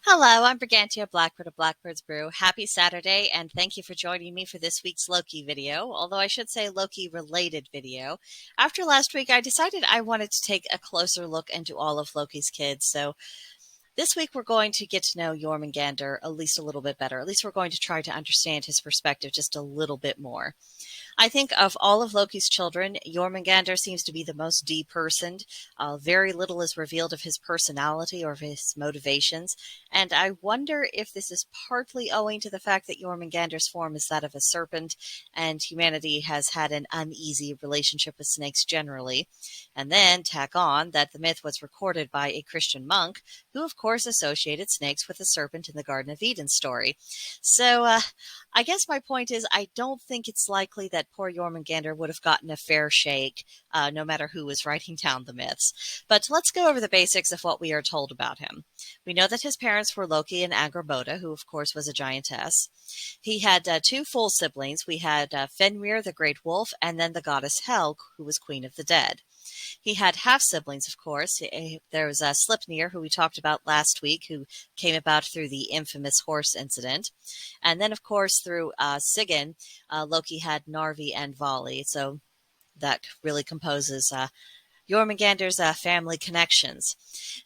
Hello, I'm BrigantiaBlackbird of Blackbird's Brew. Happy Saturday, and thank you for joining me for this week's Loki video, although I should say Loki-related video. After last week, I decided I wanted to take a closer look into all of Loki's kids, so this week we're going to get to know Jormangandr at least a little bit better. At least we're going to try to understand his perspective just a little bit more. I think of all of Loki's children, Jormungandr seems to be the most depersoned. Very little is revealed of his personality or of his motivations, and I wonder if this is partly owing to the fact that Jormungandr's form is that of a serpent, and humanity has had an uneasy relationship with snakes generally. And then tack on that the myth was recorded by a Christian monk, who of course associated snakes with the serpent in the Garden of Eden story. So, I guess my point is I don't think it's likely that poor Jormungandr would have gotten a fair shake, no matter who was writing down the myths. But let's go over the basics of what we are told about him. We know that his parents were Loki and Angrboda, who of course was a giantess. He had two full siblings. We had Fenrir, the great wolf, and then the goddess Hel, who was queen of the dead. He had half-siblings, of course. There was Sleipnir, who we talked about last week, who came about through the infamous horse incident. And then, of course, through Sigyn, Loki had Narvi and Vali. So that really composes Jormungandr's family connections.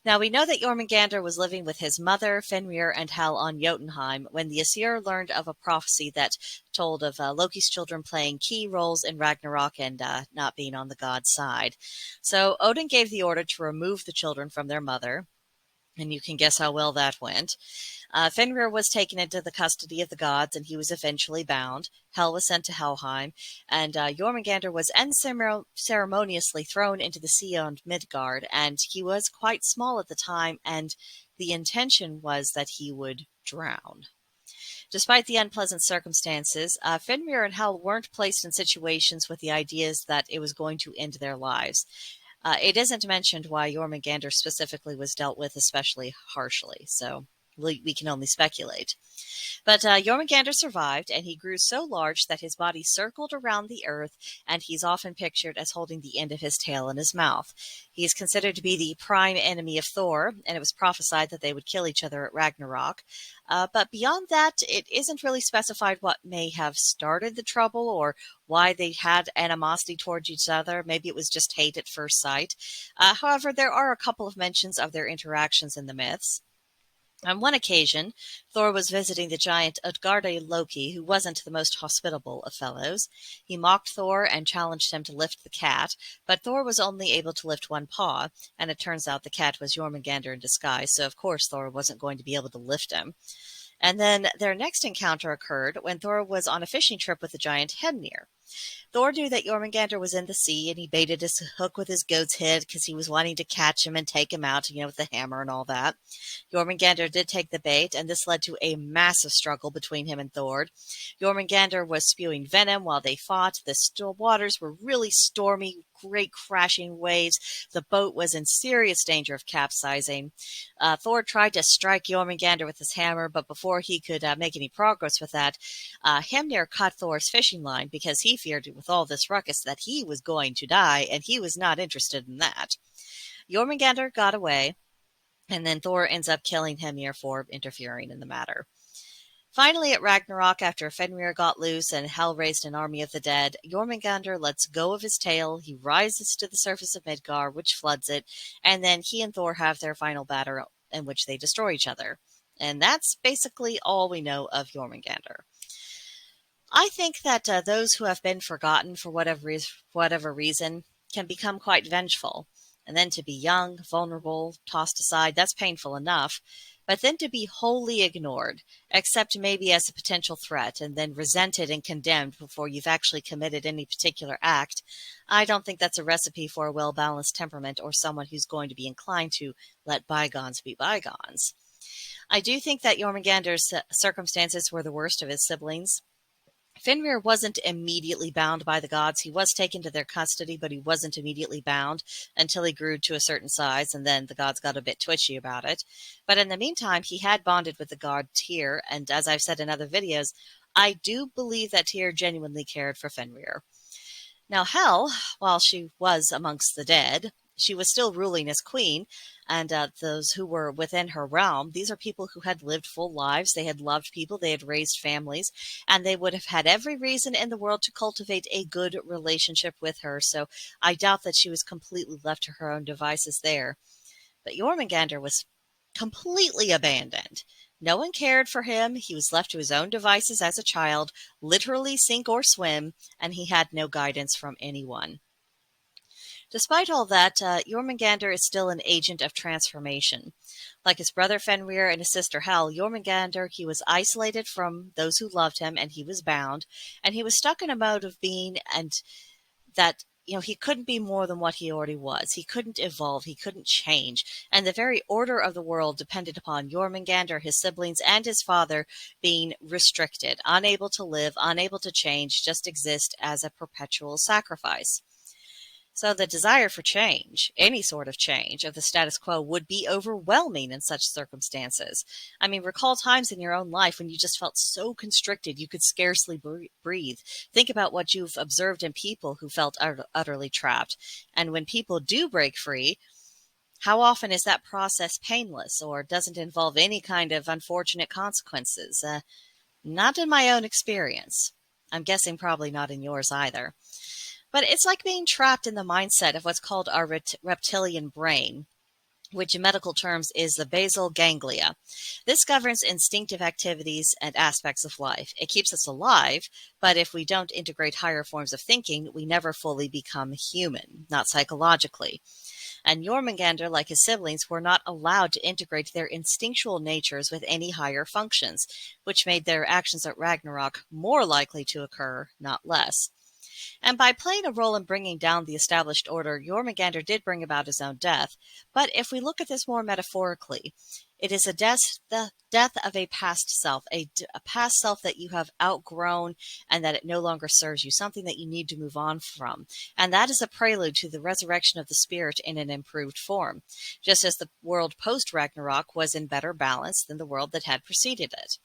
Now, we know that Jormungandr was living with his mother, Fenrir, and Hel on Jotunheim when the Aesir learned of a prophecy that told of Loki's children playing key roles in Ragnarok and not being on the god's side. So Odin gave the order to remove the children from their mother, and you can guess how well that went. Fenrir was taken into the custody of the gods, and he was eventually bound. Hel was sent to Helheim, and Jormungandr was unceremoniously thrown into the sea on Midgard, and he was quite small at the time, and the intention was that he would drown. Despite the unpleasant circumstances, Fenrir and Hel weren't placed in situations with the ideas that it was going to end their lives. It isn't mentioned why Jormungandr specifically was dealt with especially harshly, so we can only speculate. But Jormungandr survived, and he grew so large that his body circled around the earth, and he's often pictured as holding the end of his tail in his mouth. He is considered to be the prime enemy of Thor, and it was prophesied that they would kill each other at Ragnarok. But beyond that, it isn't really specified what may have started the trouble or why they had animosity towards each other. Maybe it was just hate at first sight. However, there are a couple of mentions of their interactions in the myths. On one occasion, Thor was visiting the giant Utgarde Loki, who wasn't the most hospitable of fellows. He mocked Thor and challenged him to lift the cat, but Thor was only able to lift one paw, and it turns out the cat was Jormungandr in disguise, so of course Thor wasn't going to be able to lift him. And then their next encounter occurred when Thor was on a fishing trip with the giant Hemnir. Thor knew that Jormungandr was in the sea, and he baited his hook with his goat's head because he was wanting to catch him and take him out, with the hammer and all that. Jormungandr did take the bait, and this led to a massive struggle between him and Thor. Jormungandr was spewing venom while they fought. The waters were really stormy, great crashing waves. The boat was in serious danger of capsizing. Thor tried to strike Jormungandr with his hammer, but before he could make any progress with that, Hemnir cut Thor's fishing line because he feared with all this ruckus that he was going to die, and he was not interested in that. Jormungandr got away, and then Thor ends up killing Hemnir for interfering in the matter. Finally, at Ragnarok, after Fenrir got loose and Hel raised an army of the dead, Jormungandr lets go of his tail, he rises to the surface of Midgard, which floods it, and then he and Thor have their final battle in which they destroy each other. And that's basically all we know of Jormungandr. I think that those who have been forgotten for whatever reason can become quite vengeful. And then to be young, vulnerable, tossed aside, that's painful enough. But then to be wholly ignored, except maybe as a potential threat, and then resented and condemned before you've actually committed any particular act, I don't think that's a recipe for a well-balanced temperament or someone who's going to be inclined to let bygones be bygones. I do think that Jormungandr's circumstances were the worst of his siblings. Fenrir wasn't immediately bound by the gods. He was taken to their custody, but he wasn't immediately bound until he grew to a certain size, and then the gods got a bit twitchy about it. But in the meantime, he had bonded with the god Tyr, and as I've said in other videos, I do believe that Tyr genuinely cared for Fenrir. Now, Hel, while she was amongst the dead, she was still ruling as queen, and those who were within her realm, these are people who had lived full lives. They had loved people, they had raised families, and they would have had every reason in the world to cultivate a good relationship with her. So I doubt that she was completely left to her own devices there. But Jormungandr was completely abandoned. No one cared for him. He was left to his own devices as a child, literally sink or swim, and he had no guidance from anyone. Despite all that, Jormungandr is still an agent of transformation. Like his brother Fenrir and his sister Hel, Jormungandr, he was isolated from those who loved him, and he was bound, and he was stuck in a mode of being, and that he couldn't be more than what he already was. He couldn't evolve. He couldn't change. And the very order of the world depended upon Jormungandr, his siblings, and his father being restricted, unable to live, unable to change, just exist as a perpetual sacrifice. So the desire for change, any sort of change of the status quo, would be overwhelming in such circumstances. I mean, recall times in your own life when you just felt so constricted you could scarcely breathe. Think about what you've observed in people who felt utterly trapped. And when people do break free, how often is that process painless or doesn't involve any kind of unfortunate consequences? Not in my own experience. I'm guessing probably not in yours either. But it's like being trapped in the mindset of what's called our reptilian brain, which in medical terms is the basal ganglia. This governs instinctive activities and aspects of life. It keeps us alive, but if we don't integrate higher forms of thinking, we never fully become human, not psychologically. And Jormungandr, like his siblings, were not allowed to integrate their instinctual natures with any higher functions, which made their actions at Ragnarok more likely to occur, not less. And by playing a role in bringing down the established order, Jormungandr did bring about his own death. But if we look at this more metaphorically, it is the death of a past self, a past self that you have outgrown and that it no longer serves you, something that you need to move on from. And that is a prelude to the resurrection of the spirit in an improved form, just as the world post-Ragnarok was in better balance than the world that had preceded it.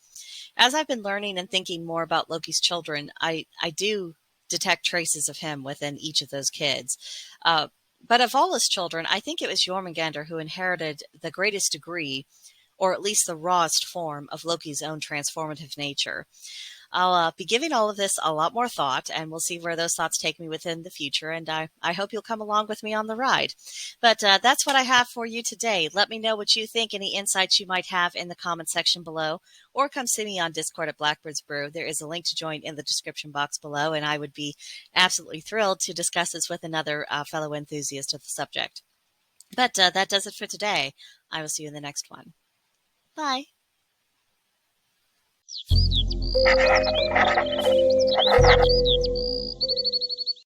As I've been learning and thinking more about Loki's children, I do detect traces of him within each of those kids. But of all his children, I think it was Jormungandr who inherited the greatest degree, or at least the rawest form, of Loki's own transformative nature. I'll be giving all of this a lot more thought, and we'll see where those thoughts take me within the future, and I hope you'll come along with me on the ride. But that's what I have for you today. Let me know what you think, any insights you might have in the comment section below, or come see me on Discord at Blackbird's Brew. There is a link to join in the description box below, and I would be absolutely thrilled to discuss this with another fellow enthusiast of the subject. But that does it for today. I will see you in the next one. Bye.